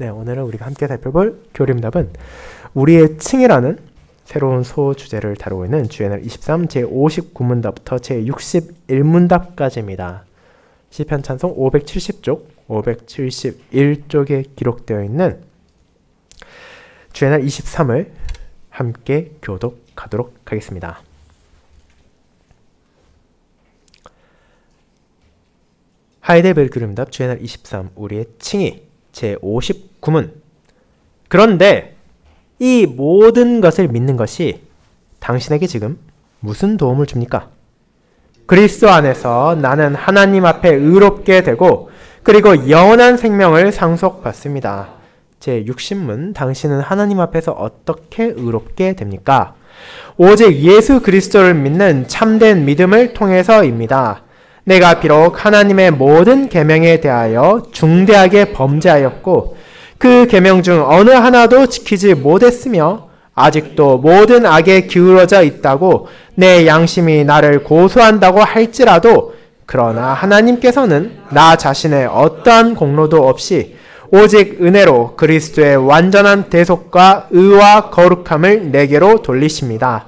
네, 오늘은 우리가 함께 살펴볼 교림답은 우리의 칭이라는 새로운 소주제를 다루고 있는 주애널 23 제59문답부터 제61문답까지입니다. 시편 찬송 570쪽, 571쪽에 기록되어 있는 주애널 23을 함께 교독하도록 하겠습니다. 하이델베르 교림답 주애널 23 우리의 칭의 제59문. 그런데 이 모든 것을 믿는 것이 당신에게 지금 무슨 도움을 줍니까? 그리스도 안에서 나는 하나님 앞에 의롭게 되고 그리고 영원한 생명을 상속받습니다. 제60문. 당신은 하나님 앞에서 어떻게 의롭게 됩니까? 오직 예수 그리스도를 믿는 참된 믿음을 통해서입니다. 내가 비록 하나님의 모든 계명에 대하여 중대하게 범죄하였고 그 계명 중 어느 하나도 지키지 못했으며 아직도 모든 악에 기울어져 있다고 내 양심이 나를 고소한다고 할지라도 그러나 하나님께서는 나 자신의 어떠한 공로도 없이 오직 은혜로 그리스도의 완전한 대속과 의와 거룩함을 내게로 돌리십니다.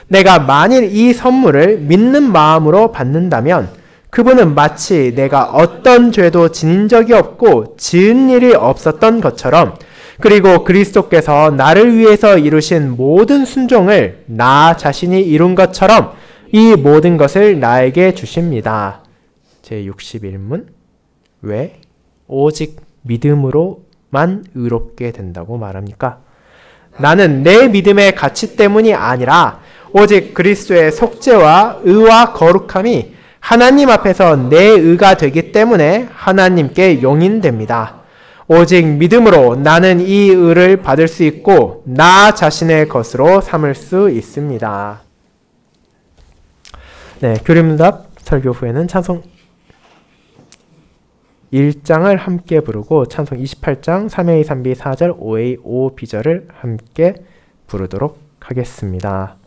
내가 만일 이 선물을 믿는 마음으로 받는다면 그분은 마치 내가 어떤 죄도 지닌 적이 없고 지은 일이 없었던 것처럼 그리고 그리스도께서 나를 위해서 이루신 모든 순종을 나 자신이 이룬 것처럼 이 모든 것을 나에게 주십니다. 제61문. 왜 오직 믿음으로만 의롭게 된다고 말합니까? 나는 내 믿음의 가치 때문이 아니라 오직 그리스도의 속죄와 의와 거룩함이 하나님 앞에서 내 의가 되기 때문에 하나님께 용인됩니다. 오직 믿음으로 나는 이 의를 받을 수 있고 나 자신의 것으로 삼을 수 있습니다. 네, 교림답 설교 후에는 찬송 1장을 함께 부르고 찬송 28장 3A 3B 4절 5A 5B절을 함께 부르도록 하겠습니다.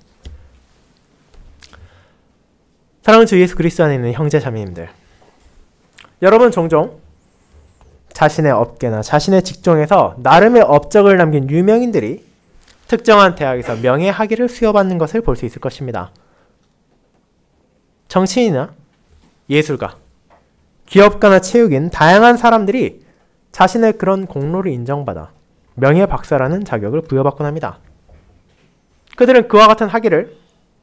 사랑하는 주 예수 그리스도 안에 있는 형제 자매님들, 여러분 종종 자신의 업계나 자신의 직종에서 나름의 업적을 남긴 유명인들이 특정한 대학에서 명예학위를 수여받는 것을 볼 수 있을 것입니다. 정치인이나 예술가, 기업가나 체육인 다양한 사람들이 자신의 그런 공로를 인정받아 명예박사라는 자격을 부여받곤 합니다. 그들은 그와 같은 학위를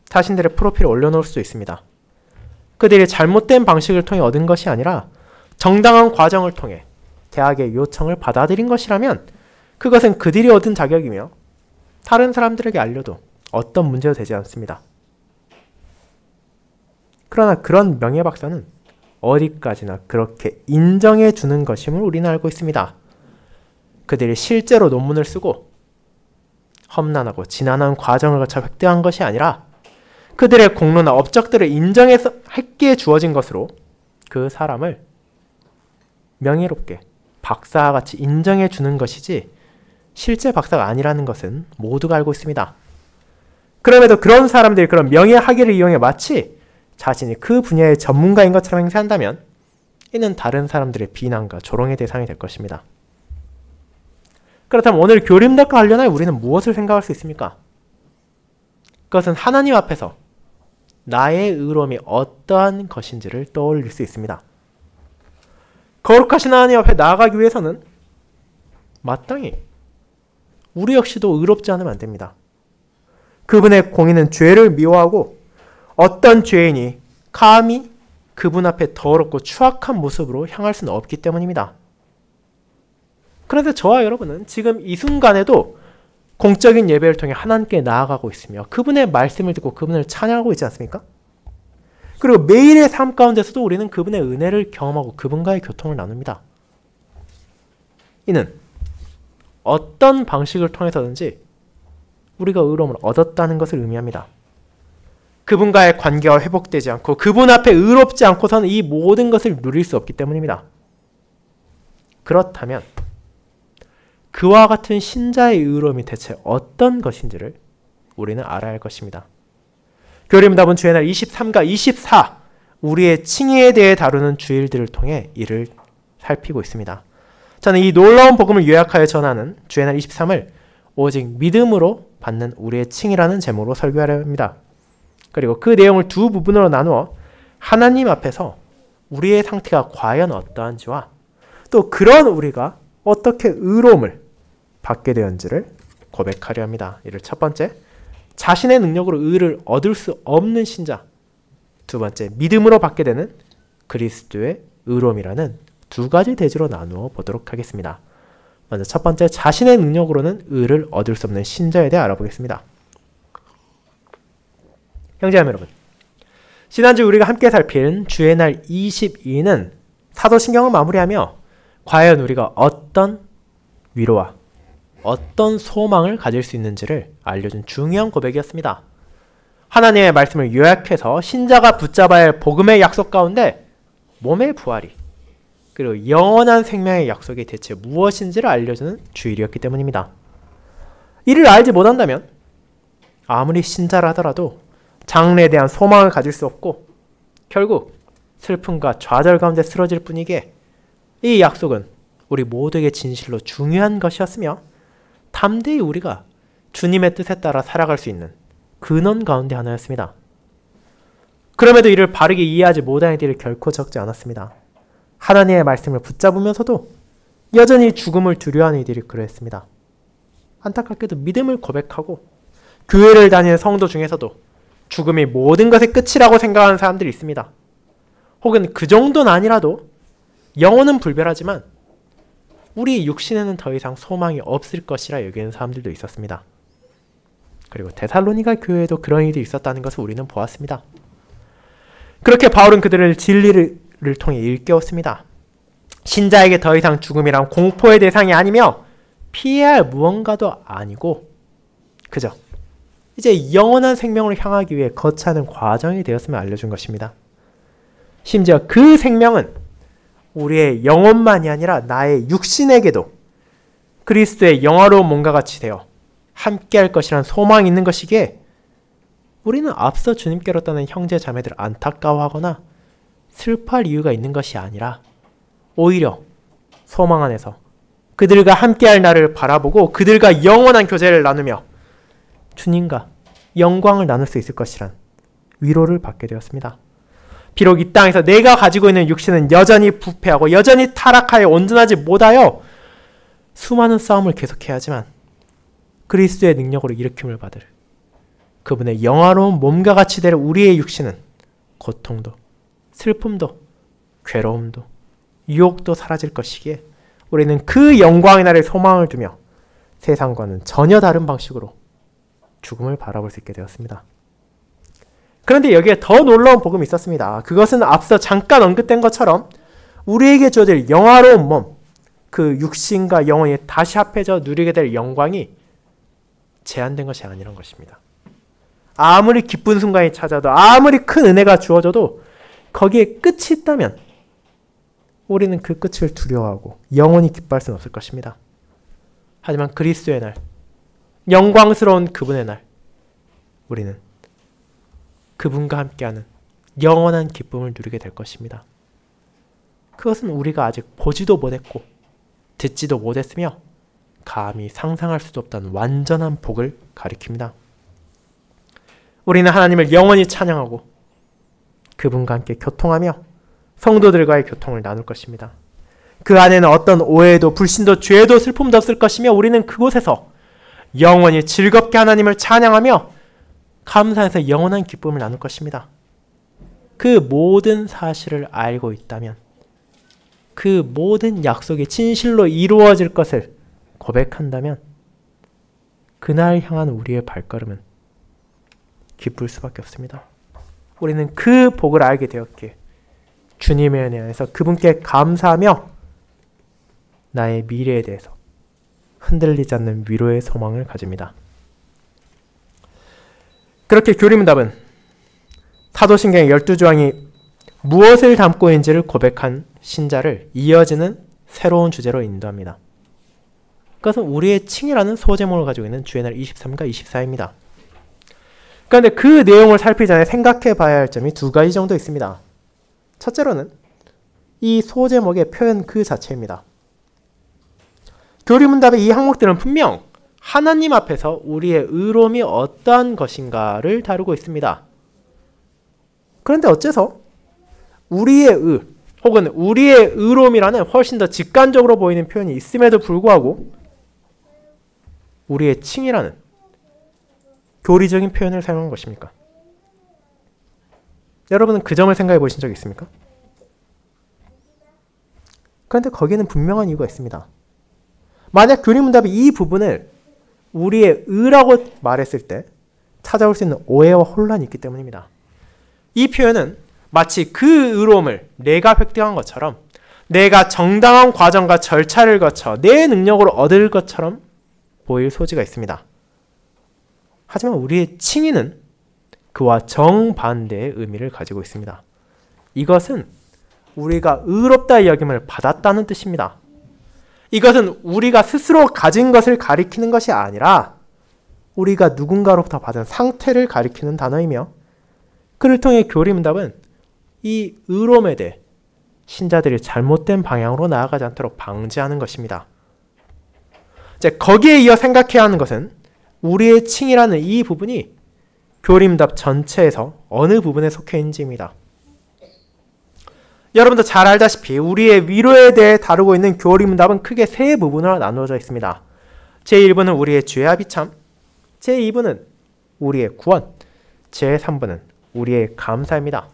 자신들의 프로필에 올려놓을 수 있습니다. 그들이 잘못된 방식을 통해 얻은 것이 아니라 정당한 과정을 통해 대학의 요청을 받아들인 것이라면 그것은 그들이 얻은 자격이며 다른 사람들에게 알려도 어떤 문제도 되지 않습니다. 그러나 그런 명예박사는 어디까지나 그렇게 인정해 주는 것임을 우리는 알고 있습니다. 그들이 실제로 논문을 쓰고 험난하고 지난한 과정을 거쳐 획득한 것이 아니라 그들의 공로나 업적들을 인정해서 했기에 주어진 것으로 그 사람을 명예롭게 박사와 같이 인정해 주는 것이지 실제 박사가 아니라는 것은 모두가 알고 있습니다. 그럼에도 그런 사람들이 그런 명예학위를 이용해 마치 자신이 그 분야의 전문가인 것처럼 행세한다면 이는 다른 사람들의 비난과 조롱의 대상이 될 것입니다. 그렇다면 오늘 교림답과 관련하여 우리는 무엇을 생각할 수 있습니까? 그것은 하나님 앞에서 나의 의로움이 어떠한 것인지를 떠올릴 수 있습니다. 거룩하신 하나님 앞에 나아가기 위해서는 마땅히 우리 역시도 의롭지 않으면 안 됩니다. 그분의 공의는 죄를 미워하고 어떤 죄인이 감히 그분 앞에 더럽고 추악한 모습으로 향할 수는 없기 때문입니다. 그런데 저와 여러분은 지금 이 순간에도 공적인 예배를 통해 하나님께 나아가고 있으며 그분의 말씀을 듣고 그분을 찬양하고 있지 않습니까? 그리고 매일의 삶 가운데서도 우리는 그분의 은혜를 경험하고 그분과의 교통을 나눕니다. 이는 어떤 방식을 통해서든지 우리가 의로움을 얻었다는 것을 의미합니다. 그분과의 관계가 회복되지 않고 그분 앞에 의롭지 않고서는 이 모든 것을 누릴 수 없기 때문입니다. 그렇다면 그와 같은 신자의 의로움이 대체 어떤 것인지를 우리는 알아야 할 것입니다. 교림답은 주애날 23과 24 우리의 칭의에 대해 다루는 주일들을 통해 이를 살피고 있습니다. 저는 이 놀라운 복음을 요약하여 전하는 주의 날 23을 오직 믿음으로 받는 우리의 칭이라는 제목으로 설교하려 합니다. 그리고 그 내용을 두 부분으로 나누어 하나님 앞에서 우리의 상태가 과연 어떠한지와 또 그런 우리가 어떻게 의로움을 받게 되었는지를 고백하려 합니다. 이를 첫 번째, 자신의 능력으로 의를 얻을 수 없는 신자. 두 번째, 믿음으로 받게 되는 그리스도의 의로움이라는 두 가지 대지로 나누어 보도록 하겠습니다. 먼저 첫 번째, 자신의 능력으로는 의를 얻을 수 없는 신자에 대해 알아보겠습니다. 형제자매 여러분, 지난주 우리가 함께 살핀 주의 날 22는 사도신경을 마무리하며 과연 우리가 어떤 위로와 어떤 소망을 가질 수 있는지를 알려준 중요한 고백이었습니다. 하나님의 말씀을 요약해서 신자가 붙잡아야 할 복음의 약속 가운데 몸의 부활이 그리고 영원한 생명의 약속이 대체 무엇인지를 알려주는 주일이었기 때문입니다. 이를 알지 못한다면 아무리 신자라 하더라도 장래에 대한 소망을 가질 수 없고 결국 슬픔과 좌절 가운데 쓰러질 뿐이기에 이 약속은 우리 모두에게 진실로 중요한 것이었으며 담대히 우리가 주님의 뜻에 따라 살아갈 수 있는 근원 가운데 하나였습니다. 그럼에도 이를 바르게 이해하지 못한 이들이 결코 적지 않았습니다. 하나님의 말씀을 붙잡으면서도 여전히 죽음을 두려워하는 이들이 그러했습니다. 안타깝게도 믿음을 고백하고 교회를 다니는 성도 중에서도 죽음이 모든 것의 끝이라고 생각하는 사람들이 있습니다. 혹은 그 정도는 아니라도 영혼은 불멸하지만 우리 육신에는 더 이상 소망이 없을 것이라 여기는 사람들도 있었습니다. 그리고 데살로니가 교회에도 그런 일이 있었다는 것을 우리는 보았습니다. 그렇게 바울은 그들을 진리를 통해 일깨웠습니다. 신자에게 더 이상 죽음이란 공포의 대상이 아니며 피해야 할 무언가도 아니고 그저 이제 영원한 생명을 향하기 위해 거쳐야 하는 과정이 되었음을 알려준 것입니다. 심지어 그 생명은 우리의 영혼만이 아니라 나의 육신에게도 그리스도의 영화로운 몸과 같이 되어 함께할 것이란 소망이 있는 것이기에 우리는 앞서 주님께로 떠난 형제 자매들을 안타까워하거나 슬퍼할 이유가 있는 것이 아니라 오히려 소망 안에서 그들과 함께할 날을 바라보고 그들과 영원한 교제를 나누며 주님과 영광을 나눌 수 있을 것이란 위로를 받게 되었습니다. 비록 이 땅에서 내가 가지고 있는 육신은 여전히 부패하고 여전히 타락하여 온전하지 못하여 수많은 싸움을 계속해야 하지만 그리스도의 능력으로 일으킴을 받을 그분의 영화로운 몸과 같이 될 우리의 육신은 고통도 슬픔도 괴로움도 유혹도 사라질 것이기에 우리는 그 영광의 날에 소망을 두며 세상과는 전혀 다른 방식으로 죽음을 바라볼 수 있게 되었습니다. 그런데 여기에 더 놀라운 복음이 있었습니다. 그것은 앞서 잠깐 언급된 것처럼 우리에게 주어질 영화로운 몸, 그 육신과 영혼이 다시 합해져 누리게 될 영광이 제한된 것이 아니란 것입니다. 아무리 기쁜 순간이 찾아도 아무리 큰 은혜가 주어져도 거기에 끝이 있다면 우리는 그 끝을 두려워하고 영원히 기뻐할 수는 없을 것입니다. 하지만 그리스도의 날, 영광스러운 그분의 날, 우리는 그분과 함께하는 영원한 기쁨을 누리게 될 것입니다. 그것은 우리가 아직 보지도 못했고 듣지도 못했으며 감히 상상할 수도 없다는 완전한 복을 가리킵니다. 우리는 하나님을 영원히 찬양하고 그분과 함께 교통하며 성도들과의 교통을 나눌 것입니다. 그 안에는 어떤 오해도 불신도 죄도 슬픔도 없을 것이며 우리는 그곳에서 영원히 즐겁게 하나님을 찬양하며 감사해서 영원한 기쁨을 나눌 것입니다. 그 모든 사실을 알고 있다면 그 모든 약속이 진실로 이루어질 것을 고백한다면 그날 향한 우리의 발걸음은 기쁠 수밖에 없습니다. 우리는 그 복을 알게 되었기에 주님의 은혜 안에서 그분께 감사하며 나의 미래에 대해서 흔들리지 않는 위로의 소망을 가집니다. 그렇게 교리문답은 사도신경의 12조항이 무엇을 담고 있는지를 고백한 신자를 이어지는 새로운 주제로 인도합니다. 그것은 우리의 칭이라는 소제목을 가지고 있는 주의 날 23과 24입니다. 그런데 그 내용을 살피기 전에 생각해 봐야 할 점이 두 가지 정도 있습니다. 첫째로는 이 소제목의 표현 그 자체입니다. 교리문답의 이 항목들은 분명 하나님 앞에서 우리의 의로움이 어떠한 것인가를 다루고 있습니다. 그런데 어째서 우리의 의 혹은 우리의 의로움이라는 훨씬 더 직관적으로 보이는 표현이 있음에도 불구하고 우리의 칭이라는 교리적인 표현을 사용한 것입니까? 여러분은 그 점을 생각해 보신 적 있습니까? 그런데 거기에는 분명한 이유가 있습니다. 만약 교리문답이 이 부분을 우리의 의라고 말했을 때 찾아올 수 있는 오해와 혼란이 있기 때문입니다. 이 표현은 마치 그 의로움을 내가 획득한 것처럼 내가 정당한 과정과 절차를 거쳐 내 능력으로 얻을 것처럼 보일 소지가 있습니다. 하지만 우리의 칭의는 그와 정반대의 의미를 가지고 있습니다. 이것은 우리가 의롭다 여김을 받았다는 뜻입니다. 이것은 우리가 스스로 가진 것을 가리키는 것이 아니라 우리가 누군가로부터 받은 상태를 가리키는 단어이며 그를 통해 교리문답은 이 의로움에 대해 신자들이 잘못된 방향으로 나아가지 않도록 방지하는 것입니다. 이제 거기에 이어 생각해야 하는 것은 우리의 칭이라는 이 부분이 교리문답 전체에서 어느 부분에 속해 있는지입니다. 여러분도 잘 알다시피 우리의 위로에 대해 다루고 있는 교리문답은 크게 세 부분으로 나누어져 있습니다. 제1부는 우리의 죄와 비참, 제2부는 우리의 구원, 제3부는 우리의 감사입니다.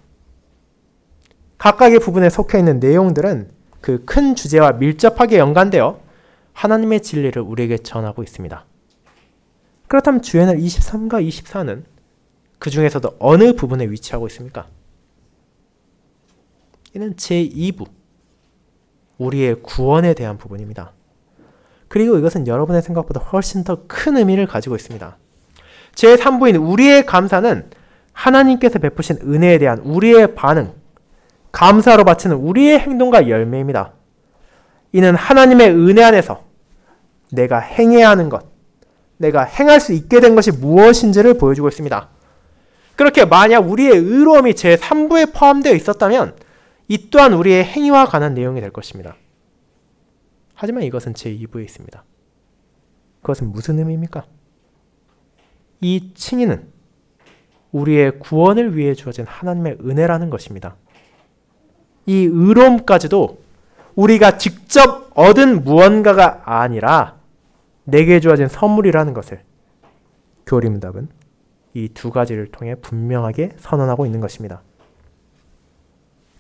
각각의 부분에 속해 있는 내용들은 그 큰 주제와 밀접하게 연관되어 하나님의 진리를 우리에게 전하고 있습니다. 그렇다면 주애날 23과 24는 그 중에서도 어느 부분에 위치하고 있습니까? 이는 제2부, 우리의 구원에 대한 부분입니다. 그리고 이것은 여러분의 생각보다 훨씬 더 큰 의미를 가지고 있습니다. 제3부인 우리의 감사는 하나님께서 베푸신 은혜에 대한 우리의 반응, 감사로 바치는 우리의 행동과 열매입니다. 이는 하나님의 은혜 안에서 내가 행해야 하는 것, 내가 행할 수 있게 된 것이 무엇인지를 보여주고 있습니다. 그렇게 만약 우리의 의로움이 제3부에 포함되어 있었다면 이 또한 우리의 행위와 관한 내용이 될 것입니다. 하지만 이것은 제2부에 있습니다. 그것은 무슨 의미입니까? 이 칭의는 우리의 구원을 위해 주어진 하나님의 은혜라는 것입니다. 이 의로움까지도 우리가 직접 얻은 무언가가 아니라 내게 주어진 선물이라는 것을 교리문답은 이 두 가지를 통해 분명하게 선언하고 있는 것입니다.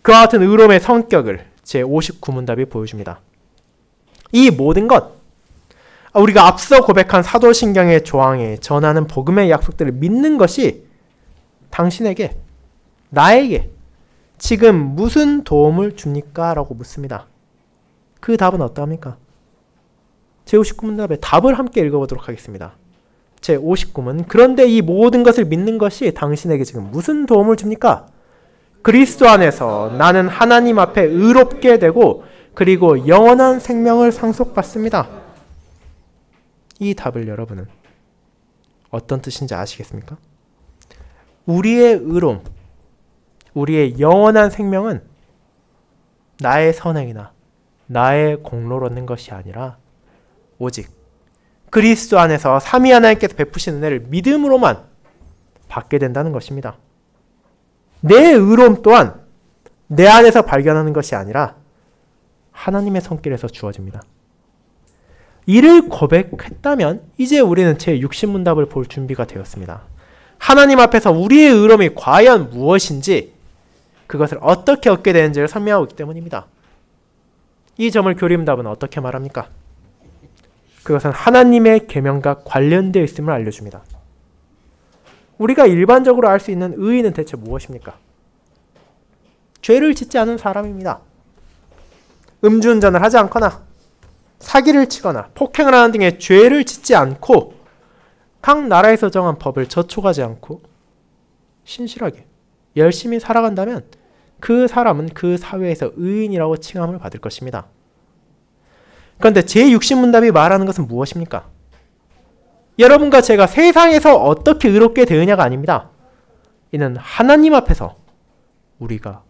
그와 같은 의로움의 성격을 제59문답이 보여줍니다. 이 모든 것, 우리가 앞서 고백한 사도신경의 조항에 전하는 복음의 약속들을 믿는 것이 당신에게, 나에게 지금 무슨 도움을 줍니까? 라고 묻습니다. 그 답은 어떠합니까? 제59문답의 답을 함께 읽어보도록 하겠습니다. 제59문, 그런데 이 모든 것을 믿는 것이 당신에게 지금 무슨 도움을 줍니까? 그리스도 안에서 나는 하나님 앞에 의롭게 되고 그리고 영원한 생명을 상속받습니다. 이 답을 여러분은 어떤 뜻인지 아시겠습니까? 우리의 의로움, 우리의 영원한 생명은 나의 선행이나 나의 공로로 얻는 것이 아니라 오직 그리스도 안에서 삼위 하나님께서 베푸신 은혜를 믿음으로만 받게 된다는 것입니다. 내 의로움 또한 내 안에서 발견하는 것이 아니라 하나님의 손길에서 주어집니다. 이를 고백했다면 이제 우리는 제60문답을 볼 준비가 되었습니다. 하나님 앞에서 우리의 의로움이 과연 무엇인지 그것을 어떻게 얻게 되는지를 설명하고 있기 때문입니다. 이 점을 교리문답은 어떻게 말합니까? 그것은 하나님의 계명과 관련되어 있음을 알려줍니다. 우리가 일반적으로 알 수 있는 의인은 대체 무엇입니까? 죄를 짓지 않은 사람입니다. 음주운전을 하지 않거나 사기를 치거나 폭행을 하는 등의 죄를 짓지 않고 각 나라에서 정한 법을 저촉하지 않고 신실하게 열심히 살아간다면 그 사람은 그 사회에서 의인이라고 칭함을 받을 것입니다. 그런데 제60문답이 말하는 것은 무엇입니까? 여러분과 제가 세상에서 어떻게 의롭게 되느냐가 아닙니다. 이는 하나님 앞에서 우리가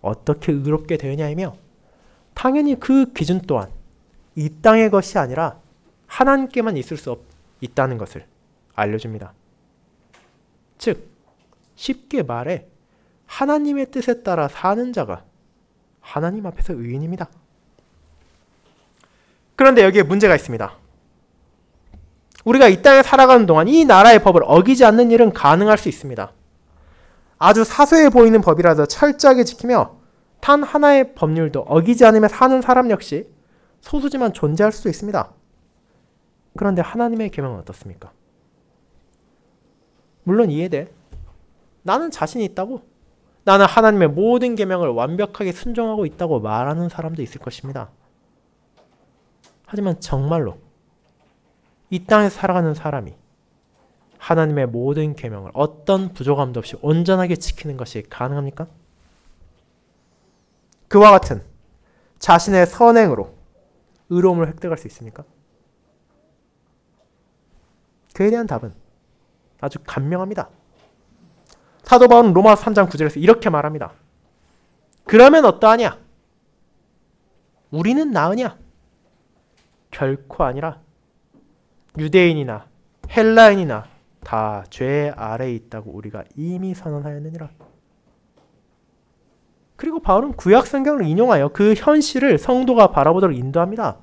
어떻게 의롭게 되느냐이며 당연히 그 기준 또한 이 땅의 것이 아니라 하나님께만 있을 수 있다는 것을 알려줍니다. 즉, 쉽게 말해 하나님의 뜻에 따라 사는 자가 하나님 앞에서 의인입니다. 그런데 여기에 문제가 있습니다. 우리가 이 땅에 살아가는 동안 이 나라의 법을 어기지 않는 일은 가능할 수 있습니다. 아주 사소해 보이는 법이라도 철저하게 지키며 단 하나의 법률도 어기지 않으며 사는 사람 역시 소수지만 존재할 수도 있습니다. 그런데 하나님의 계명은 어떻습니까? 물론 이해돼. 나는 자신이 있다고. 나는 하나님의 모든 계명을 완벽하게 순종하고 있다고 말하는 사람도 있을 것입니다. 하지만 정말로 이 땅에서 살아가는 사람이 하나님의 모든 계명을 어떤 부족함도 없이 온전하게 지키는 것이 가능합니까? 그와 같은 자신의 선행으로 의로움을 획득할 수 있습니까? 그에 대한 답은 아주 간명합니다. 사도 바울은 로마서 3장 9절에서 이렇게 말합니다. 그러면 어떠하냐? 우리는 나으냐? 결코 아니라 유대인이나 헬라인이나 다 죄 아래에 있다고 우리가 이미 선언하였느니라. 그리고 바울은 구약 성경을 인용하여 그 현실을 성도가 바라보도록 인도합니다.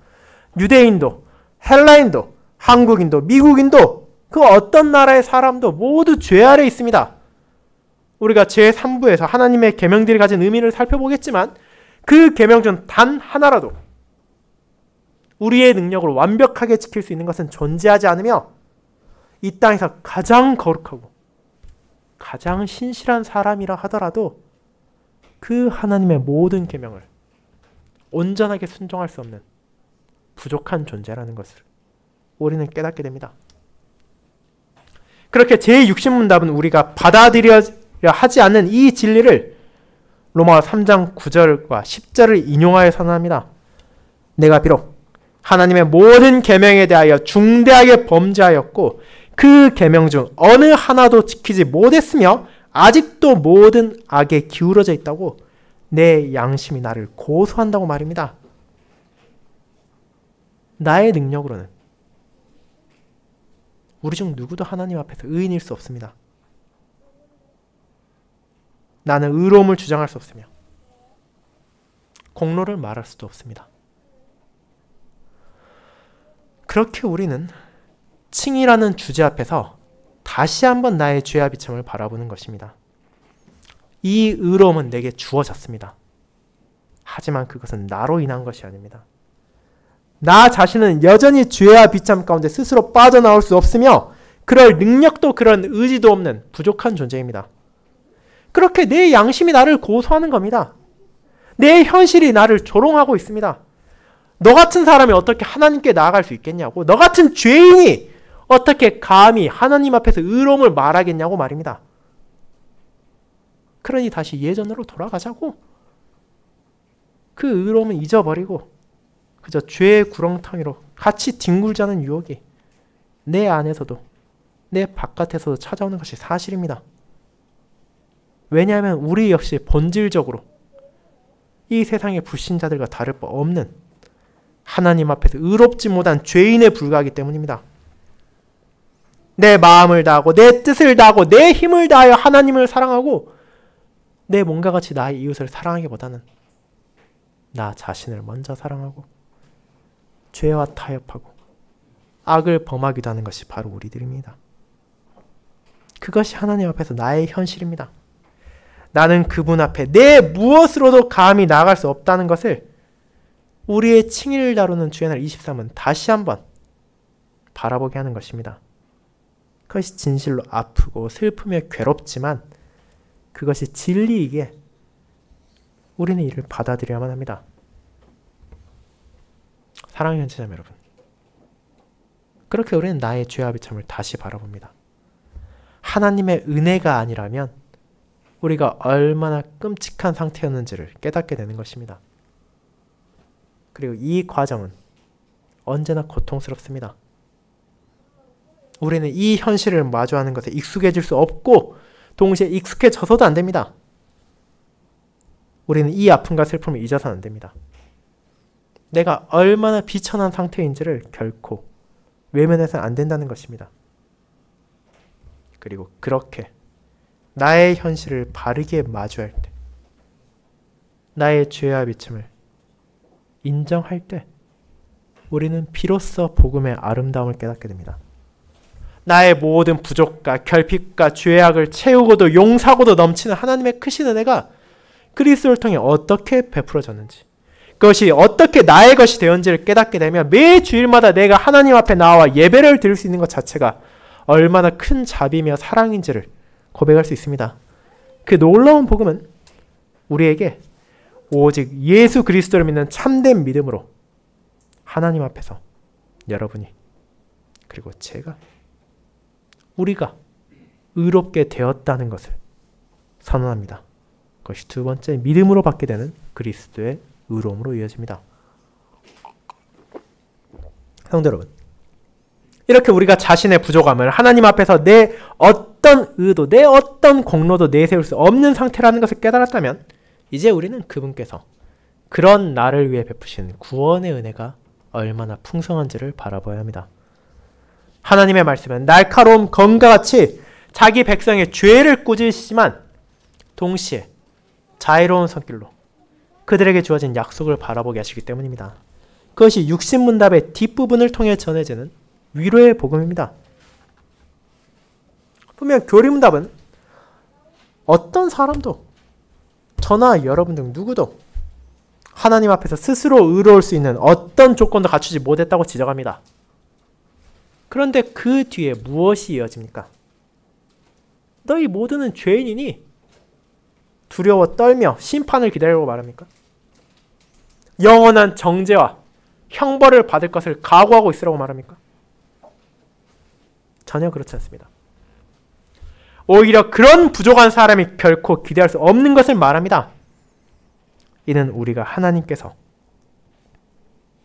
유대인도 헬라인도 한국인도 미국인도 그 어떤 나라의 사람도 모두 죄 아래에 있습니다. 우리가 제3부에서 하나님의 계명들이 가진 의미를 살펴보겠지만 그 계명 중 단 하나라도 우리의 능력으로 완벽하게 지킬 수 있는 것은 존재하지 않으며 이 땅에서 가장 거룩하고 가장 신실한 사람이라 하더라도 그 하나님의 모든 계명을 온전하게 순종할 수 없는 부족한 존재라는 것을 우리는 깨닫게 됩니다. 그렇게 제60문답은 우리가 받아들여야 하지 않는 이 진리를 로마서 3장 9절과 10절을 인용하여 선언합니다. 내가 비록 하나님의 모든 계명에 대하여 중대하게 범죄하였고 그 계명 중 어느 하나도 지키지 못했으며 아직도 모든 악에 기울어져 있다고 내 양심이 나를 고소한다고 말입니다. 나의 능력으로는 우리 중 누구도 하나님 앞에서 의인일 수 없습니다. 나는 의로움을 주장할 수 없으며 공로를 말할 수도 없습니다. 그렇게 우리는 칭의라는 주제 앞에서 다시 한번 나의 죄와 비참을 바라보는 것입니다. 이 의로움은 내게 주어졌습니다. 하지만 그것은 나로 인한 것이 아닙니다. 나 자신은 여전히 죄와 비참 가운데 스스로 빠져나올 수 없으며 그럴 능력도 그런 의지도 없는 부족한 존재입니다. 그렇게 내 양심이 나를 고소하는 겁니다. 내 현실이 나를 조롱하고 있습니다. 너 같은 사람이 어떻게 하나님께 나아갈 수 있겠냐고, 너 같은 죄인이 어떻게 감히 하나님 앞에서 의로움을 말하겠냐고 말입니다. 그러니 다시 예전으로 돌아가자고. 그 의로움은 잊어버리고 그저 죄의 구렁텅이로 같이 뒹굴자는 유혹이 내 안에서도 내 바깥에서도 찾아오는 것이 사실입니다. 왜냐하면 우리 역시 본질적으로 이 세상의 불신자들과 다를 바 없는 하나님 앞에서 의롭지 못한 죄인에 불과하기 때문입니다. 내 마음을 다하고 내 뜻을 다하고 내 힘을 다하여 하나님을 사랑하고 내 몸과 같이 나의 이웃을 사랑하기보다는 나 자신을 먼저 사랑하고 죄와 타협하고 악을 범하기도 하는 것이 바로 우리들입니다. 그것이 하나님 앞에서 나의 현실입니다. 나는 그분 앞에 내 무엇으로도 감히 나아갈 수 없다는 것을 우리의 칭의를 다루는 주의 날 23은 다시 한번 바라보게 하는 것입니다. 그것이 진실로 아프고 슬프며 괴롭지만 그것이 진리이기에 우리는 이를 받아들여야만 합니다. 사랑하는 형제자매 여러분, 그렇게 우리는 나의 죄와 비참을 다시 바라봅니다. 하나님의 은혜가 아니라면 우리가 얼마나 끔찍한 상태였는지를 깨닫게 되는 것입니다. 그리고 이 과정은 언제나 고통스럽습니다. 우리는 이 현실을 마주하는 것에 익숙해질 수 없고 동시에 익숙해져서도 안 됩니다. 우리는 이 아픔과 슬픔을 잊어서는 안 됩니다. 내가 얼마나 비천한 상태인지를 결코 외면해서는 안 된다는 것입니다. 그리고 그렇게 나의 현실을 바르게 마주할 때, 나의 죄와 비침을 인정할 때 우리는 비로소 복음의 아름다움을 깨닫게 됩니다. 나의 모든 부족과 결핍과 죄악을 채우고도 용서하고도 넘치는 하나님의 크신 은혜가 그리스도를 통해 어떻게 베풀어졌는지, 그것이 어떻게 나의 것이 되었는지를 깨닫게 되면 매 주일마다 내가 하나님 앞에 나와 예배를 드릴 수 있는 것 자체가 얼마나 큰 자비며 사랑인지를 고백할 수 있습니다. 그 놀라운 복음은 우리에게 오직 예수 그리스도를 믿는 참된 믿음으로 하나님 앞에서 여러분이, 그리고 제가, 우리가 의롭게 되었다는 것을 선언합니다. 그것이 두 번째 믿음으로 받게 되는 그리스도의 의로움으로 이어집니다. 성도 여러분, 이렇게 우리가 자신의 부족함을 하나님 앞에서 내 어떤 의도, 내 어떤 공로도 내세울 수 없는 상태라는 것을 깨달았다면 이제 우리는 그분께서 그런 나를 위해 베푸신 구원의 은혜가 얼마나 풍성한지를 바라봐야 합니다. 하나님의 말씀은 날카로운 검과 같이 자기 백성의 죄를 꾸짖으시지만 동시에 자애로운 손길로 그들에게 주어진 약속을 바라보게 하시기 때문입니다. 그것이 육신문답의 뒷부분을 통해 전해지는 위로의 복음입니다. 분명 교리문답은 어떤 사람도, 저나 여러분 중 누구도 하나님 앞에서 스스로 의로울 수 있는 어떤 조건도 갖추지 못했다고 지적합니다. 그런데 그 뒤에 무엇이 이어집니까? 너희 모두는 죄인이니 두려워 떨며 심판을 기다리고 말합니까? 영원한 정죄와 형벌을 받을 것을 각오하고 있으라고 말합니까? 전혀 그렇지 않습니다. 오히려 그런 부족한 사람이 결코 기대할 수 없는 것을 말합니다. 이는 우리가 하나님께서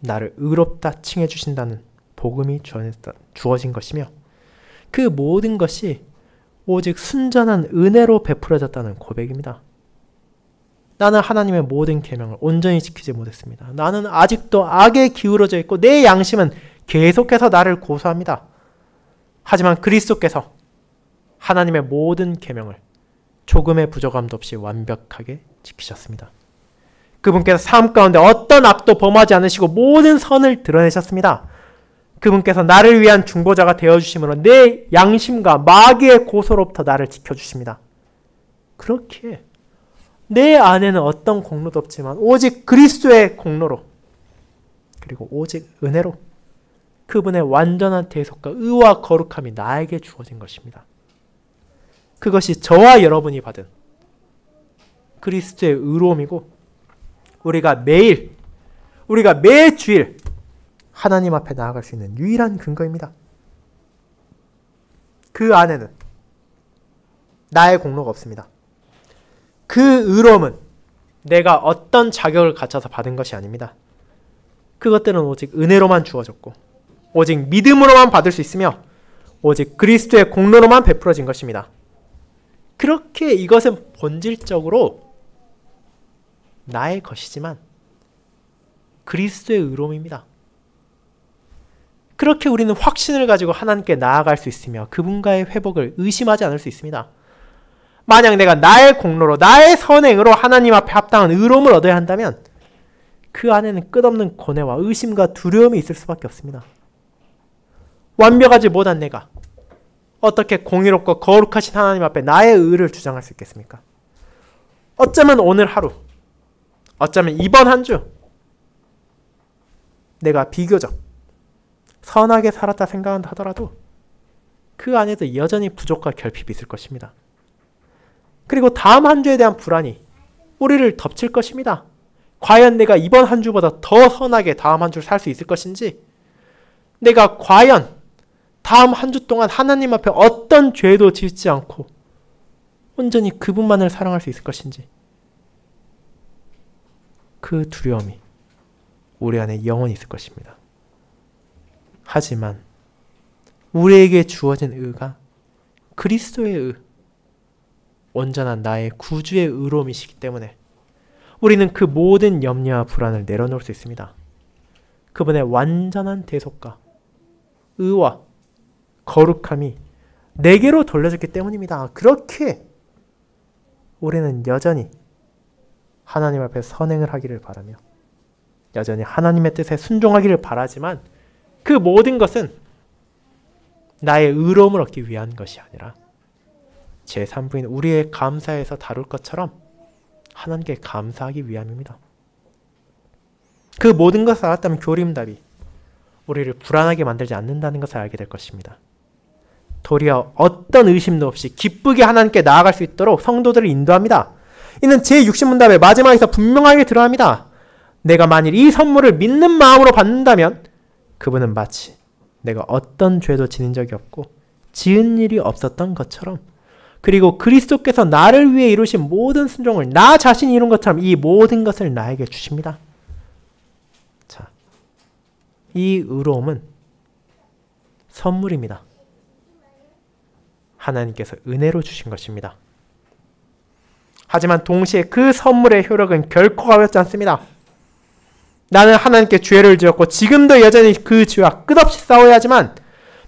나를 의롭다 칭해 주신다는 복음이 주어진 것이며 그 모든 것이 오직 순전한 은혜로 베풀어졌다는 고백입니다. 나는 하나님의 모든 계명을 온전히 지키지 못했습니다. 나는 아직도 악에 기울어져 있고 내 양심은 계속해서 나를 고소합니다. 하지만 그리스도께서 하나님의 모든 계명을 조금의 부족함도 없이 완벽하게 지키셨습니다. 그분께서 삶 가운데 어떤 악도 범하지 않으시고 모든 선을 드러내셨습니다. 그분께서 나를 위한 중보자가 되어주심으로 내 양심과 마귀의 고소로부터 나를 지켜주십니다. 그렇게 내 안에는 어떤 공로도 없지만 오직 그리스도의 공로로, 그리고 오직 은혜로 그분의 완전한 대속과 의와 거룩함이 나에게 주어진 것입니다. 그것이 저와 여러분이 받은 그리스도의 의로움이고 우리가 매주일 하나님 앞에 나아갈 수 있는 유일한 근거입니다. 그 안에는 나의 공로가 없습니다. 그 의로움은 내가 어떤 자격을 갖춰서 받은 것이 아닙니다. 그것들은 오직 은혜로만 주어졌고 오직 믿음으로만 받을 수 있으며 오직 그리스도의 공로로만 베풀어진 것입니다. 그렇게 이것은 본질적으로 나의 것이지만 그리스도의 의로움입니다. 그렇게 우리는 확신을 가지고 하나님께 나아갈 수 있으며 그분과의 회복을 의심하지 않을 수 있습니다. 만약 내가 나의 공로로, 나의 선행으로 하나님 앞에 합당한 의로움을 얻어야 한다면 그 안에는 끝없는 고뇌와 의심과 두려움이 있을 수밖에 없습니다. 완벽하지 못한 내가 어떻게 공의롭고 거룩하신 하나님 앞에 나의 의를 주장할 수 있겠습니까? 어쩌면 오늘 하루, 어쩌면 이번 한 주 내가 비교적 선하게 살았다 생각한다 하더라도 그 안에도 여전히 부족과 결핍이 있을 것입니다. 그리고 다음 한 주에 대한 불안이 우리를 덮칠 것입니다. 과연 내가 이번 한 주보다 더 선하게 다음 한 주를 살 수 있을 것인지, 내가 과연 다음 한 주 동안 하나님 앞에 어떤 죄도 짓지 않고 온전히 그분만을 사랑할 수 있을 것인지, 그 두려움이 우리 안에 영원히 있을 것입니다. 하지만 우리에게 주어진 의가 그리스도의 의, 온전한 나의 구주의 의로움이시기 때문에 우리는 그 모든 염려와 불안을 내려놓을 수 있습니다. 그분의 완전한 대속과 의와 거룩함이 내게로 돌려졌기 때문입니다. 그렇게 우리는 여전히 하나님 앞에 선행을 하기를 바라며 여전히 하나님의 뜻에 순종하기를 바라지만 그 모든 것은 나의 의로움을 얻기 위한 것이 아니라 제3부인 우리의 감사에서 다룰 것처럼 하나님께 감사하기 위함입니다. 그 모든 것을 알았다면 교림답이 우리를 불안하게 만들지 않는다는 것을 알게 될 것입니다. 도리어 어떤 의심도 없이 기쁘게 하나님께 나아갈 수 있도록 성도들을 인도합니다. 이는 제60문답의 마지막에서 분명하게 드러납니다. 내가 만일 이 선물을 믿는 마음으로 받는다면 그분은 마치 내가 어떤 죄도 지닌 적이 없고 지은 일이 없었던 것처럼 그리고 그리스도께서 나를 위해 이루신 모든 순종을 나 자신이 이룬 것처럼 이 모든 것을 나에게 주십니다. 자, 이 의로움은 선물입니다. 하나님께서 은혜로 주신 것입니다. 하지만 동시에 그 선물의 효력은 결코 가볍지 않습니다. 나는 하나님께 죄를 지었고 지금도 여전히 그 죄와 끝없이 싸워야 하지만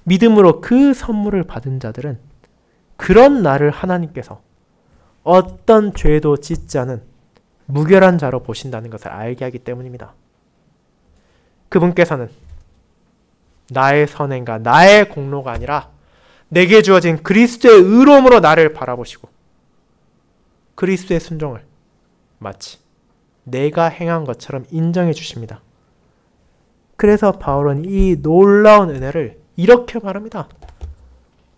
믿음으로 그 선물을 받은 자들은 그런 나를 하나님께서 어떤 죄도 짓지 않은 무결한 자로 보신다는 것을 알게 하기 때문입니다. 그분께서는 나의 선행과 나의 공로가 아니라 내게 주어진 그리스도의 의로움으로 나를 바라보시고 그리스도의 순종을 마치 내가 행한 것처럼 인정해 주십니다. 그래서 바울은 이 놀라운 은혜를 이렇게 말합니다.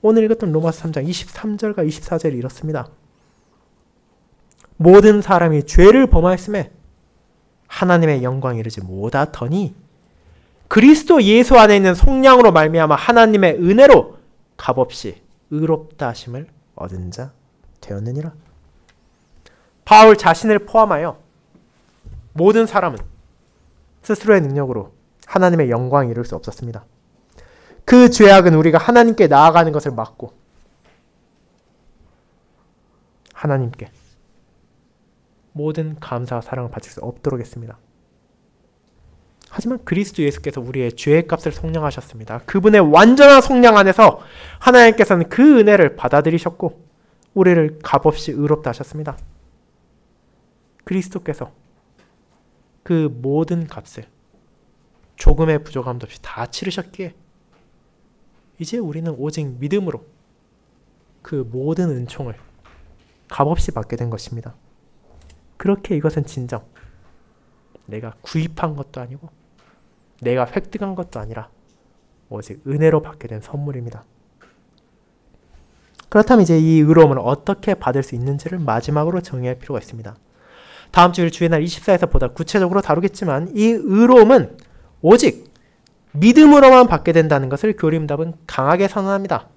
오늘 읽었던 로마서 3장 23절과 24절이 이렇습니다. 모든 사람이 죄를 범하였음에 하나님의 영광에 이르지 못하더니 그리스도 예수 안에 있는 속량으로 말미암아 하나님의 은혜로 값없이 의롭다 하심을 얻은 자 되었느니라. 바울 자신을 포함하여 모든 사람은 스스로의 능력으로 하나님의 영광에 이를 수 없었습니다. 그 죄악은 우리가 하나님께 나아가는 것을 막고 하나님께 모든 감사와 사랑을 바칠 수 없도록 했습니다. 하지만 그리스도 예수께서 우리의 죄의 값을 속량하셨습니다. 그분의 완전한 속량 안에서 하나님께서는 그 은혜를 받아들이셨고 우리를 값없이 의롭다 하셨습니다. 그리스도께서 그 모든 값을 조금의 부족함도 없이 다 치르셨기에 이제 우리는 오직 믿음으로 그 모든 은총을 값없이 받게 된 것입니다. 그렇게 이것은 진정 내가 구입한 것도 아니고 내가 획득한 것도 아니라 오직 은혜로 받게 된 선물입니다. 그렇다면 이제 이 의로움을 어떻게 받을 수 있는지를 마지막으로 정의할 필요가 있습니다. 다음 주일 주의 날 24에서 보다 구체적으로 다루겠지만 이 의로움은 오직 믿음으로만 받게 된다는 것을 교림답은 강하게 선언합니다.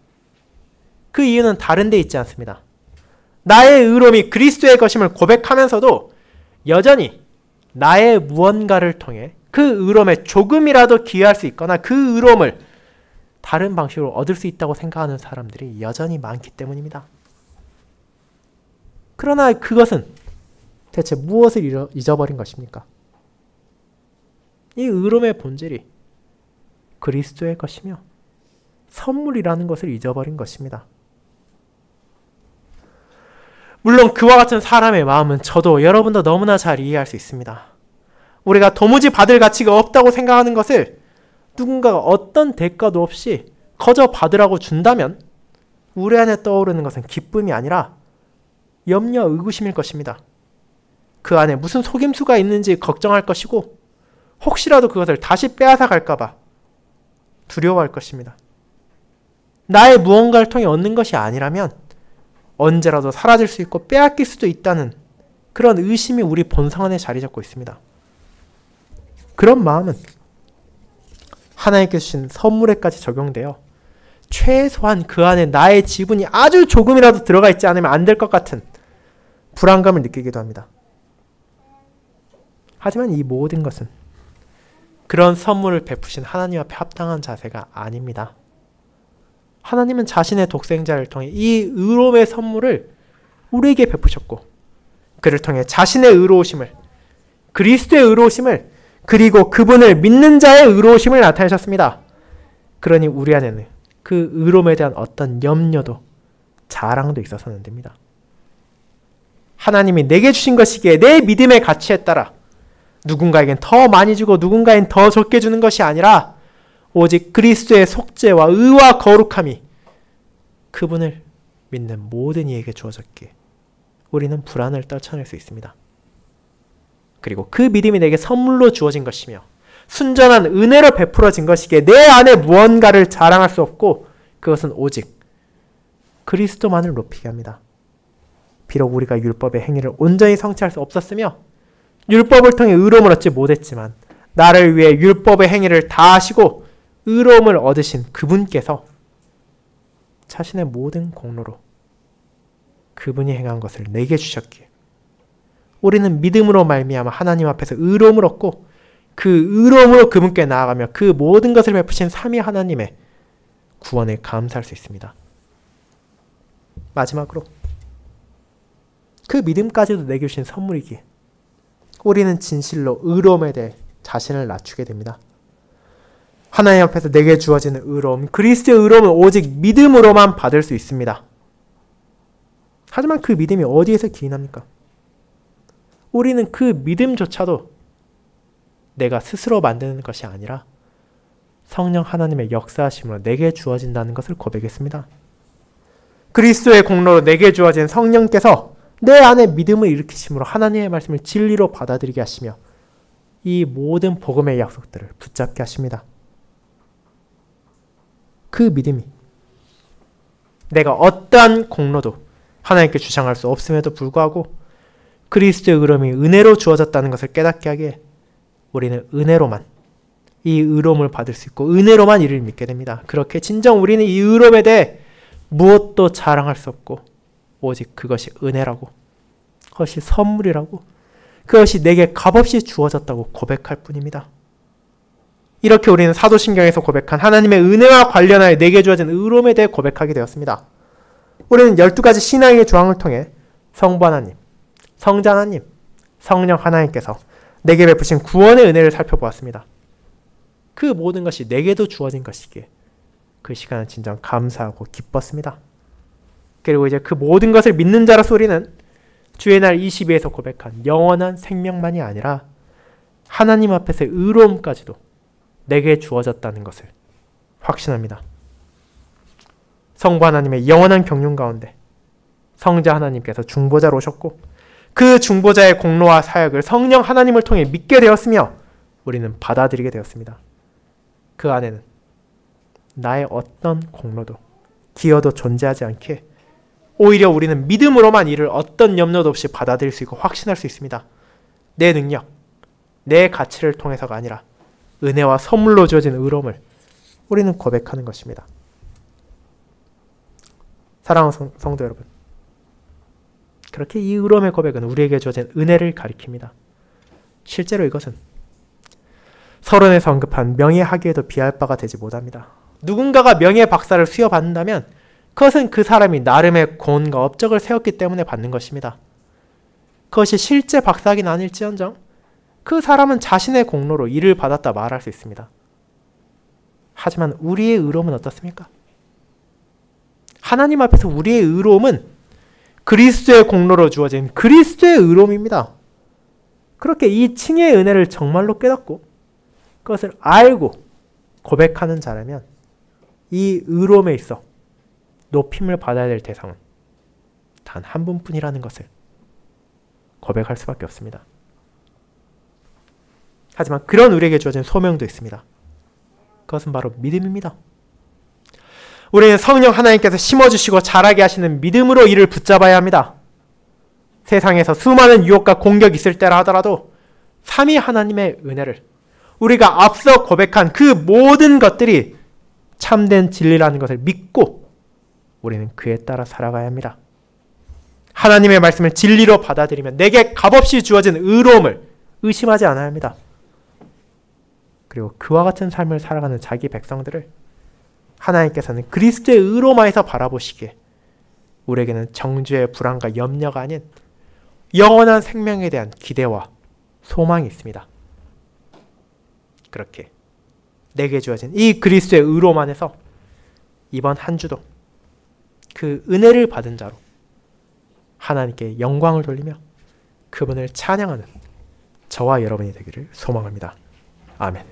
그 이유는 다른 데 있지 않습니다. 나의 의로움이 그리스도의 것임을 고백하면서도 여전히 나의 무언가를 통해 그 의로움에 조금이라도 기여할 수 있거나 그 의로움을 다른 방식으로 얻을 수 있다고 생각하는 사람들이 여전히 많기 때문입니다. 그러나 그것은 대체 무엇을 잊어버린 것입니까? 이 의로움의 본질이 그리스도의 것이며 선물이라는 것을 잊어버린 것입니다. 물론 그와 같은 사람의 마음은 저도 여러분도 너무나 잘 이해할 수 있습니다. 우리가 도무지 받을 가치가 없다고 생각하는 것을 누군가가 어떤 대가도 없이 거저 받으라고 준다면 우리 안에 떠오르는 것은 기쁨이 아니라 염려, 의구심일 것입니다. 그 안에 무슨 속임수가 있는지 걱정할 것이고 혹시라도 그것을 다시 빼앗아 갈까봐 두려워할 것입니다. 나의 무언가를 통해 얻는 것이 아니라면 언제라도 사라질 수 있고 빼앗길 수도 있다는 그런 의심이 우리 본성 안에 자리 잡고 있습니다. 그런 마음은 하나님께서 주신 선물에까지 적용되어 최소한 그 안에 나의 지분이 아주 조금이라도 들어가 있지 않으면 안 될 것 같은 불안감을 느끼기도 합니다. 하지만 이 모든 것은 그런 선물을 베푸신 하나님 앞에 합당한 자세가 아닙니다. 하나님은 자신의 독생자를 통해 이 의로움의 선물을 우리에게 베푸셨고 그를 통해 자신의 의로우심을 그리스도의 의로우심을 그리고 그분을 믿는 자의 의로우심을 나타내셨습니다. 그러니 우리 안에는 그 의로움에 대한 어떤 염려도 자랑도 있어서는 안 됩니다. 하나님이 내게 주신 것이기에 내 믿음의 가치에 따라 누군가에겐 더 많이 주고 누군가엔 더 적게 주는 것이 아니라 오직 그리스도의 속죄와 의와 거룩함이 그분을 믿는 모든 이에게 주어졌기에 우리는 불안을 떨쳐낼 수 있습니다. 그리고 그 믿음이 내게 선물로 주어진 것이며 순전한 은혜로 베풀어진 것이기에 내 안에 무언가를 자랑할 수 없고 그것은 오직 그리스도만을 높이게 합니다. 비록 우리가 율법의 행위를 온전히 성취할 수 없었으며 율법을 통해 의로움을 얻지 못했지만 나를 위해 율법의 행위를 다 하시고 의로움을 얻으신 그분께서 자신의 모든 공로로 그분이 행한 것을 내게 주셨기에 우리는 믿음으로 말미암아 하나님 앞에서 의로움을 얻고 그 의로움으로 그분께 나아가며 그 모든 것을 베푸신 삼위 하나님의 구원에 감사할 수 있습니다. 마지막으로 그 믿음까지도 내게 주신 선물이기에 우리는 진실로 의로움에 대해 자신을 낮추게 됩니다. 하나님 앞에서 내게 주어지는 의로움, 그리스도의 의로움은 오직 믿음으로만 받을 수 있습니다. 하지만 그 믿음이 어디에서 기인합니까? 우리는 그 믿음조차도 내가 스스로 만드는 것이 아니라 성령 하나님의 역사하심으로 내게 주어진다는 것을 고백했습니다. 그리스도의 공로로 내게 주어진 성령께서 내 안에 믿음을 일으키심으로 하나님의 말씀을 진리로 받아들이게 하시며 이 모든 복음의 약속들을 붙잡게 하십니다. 그 믿음이 내가 어떠한 공로도 하나님께 주장할 수 없음에도 불구하고 그리스도의 의로움이 은혜로 주어졌다는 것을 깨닫게 하기에 우리는 은혜로만 이 의로움을 받을 수 있고 은혜로만 이를 믿게 됩니다. 그렇게 진정 우리는 이 의로움에 대해 무엇도 자랑할 수 없고 오직 그것이 은혜라고, 그것이 선물이라고, 그것이 내게 값없이 주어졌다고 고백할 뿐입니다. 이렇게 우리는 사도신경에서 고백한 하나님의 은혜와 관련하여 내게 주어진 의로움에 대해 고백하게 되었습니다. 우리는 12가지 신앙의 조항을 통해 성부 하나님, 성자 하나님, 성령 하나님께서 내게 베푸신 구원의 은혜를 살펴보았습니다. 그 모든 것이 내게도 주어진 것이기에 그 시간은 진정 감사하고 기뻤습니다. 그리고 이제 그 모든 것을 믿는 자로서 우리는 주의 날 22에서 고백한 영원한 생명만이 아니라 하나님 앞에서의 의로움까지도 내게 주어졌다는 것을 확신합니다. 성부 하나님의 영원한 경륜 가운데 성자 하나님께서 중보자로 오셨고 그 중보자의 공로와 사역을 성령 하나님을 통해 믿게 되었으며 우리는 받아들이게 되었습니다. 그 안에는 나의 어떤 공로도 기여도 존재하지 않기에 오히려 우리는 믿음으로만 이를 어떤 염려도 없이 받아들일 수 있고 확신할 수 있습니다. 내 능력, 내 가치를 통해서가 아니라 은혜와 선물로 주어진 의로움을 우리는 고백하는 것입니다. 사랑하는 성도 여러분, 그렇게 이 의로움의 고백은 우리에게 주어진 은혜를 가리킵니다. 실제로 이것은 서론에서 언급한 명예하기에도 비할 바가 되지 못합니다. 누군가가 명예 박사를 수여받는다면 그것은 그 사람이 나름의 공과 업적을 세웠기 때문에 받는 것입니다. 그것이 실제 박사긴 아닐지언정 그 사람은 자신의 공로로 이를 받았다 말할 수 있습니다. 하지만 우리의 의로움은 어떻습니까? 하나님 앞에서 우리의 의로움은 그리스도의 공로로 주어진 그리스도의 의로움입니다. 그렇게 이 칭의 은혜를 정말로 깨닫고 그것을 알고 고백하는 자라면 이 의로움에 있어 높임을 받아야 될 대상은 단 한 분뿐이라는 것을 고백할 수밖에 없습니다. 하지만 그런 우리에게 주어진 소명도 있습니다. 그것은 바로 믿음입니다. 우리는 성령 하나님께서 심어주시고 자라게 하시는 믿음으로 이를 붙잡아야 합니다. 세상에서 수많은 유혹과 공격이 있을 때라 하더라도 삼위 하나님의 은혜를 우리가 앞서 고백한 그 모든 것들이 참된 진리라는 것을 믿고 우리는 그에 따라 살아가야 합니다. 하나님의 말씀을 진리로 받아들이면 내게 값없이 주어진 의로움을 의심하지 않아야 합니다. 그리고 그와 같은 삶을 살아가는 자기 백성들을 하나님께서는 그리스도의 의로움에서 바라보시기에 우리에게는 정죄의 불안과 염려가 아닌 영원한 생명에 대한 기대와 소망이 있습니다. 그렇게 내게 주어진 이 그리스도의 의로만해서 이번 한 주도 그 은혜를 받은 자로 하나님께 영광을 돌리며 그분을 찬양하는 저와 여러분이 되기를 소망합니다. 아멘.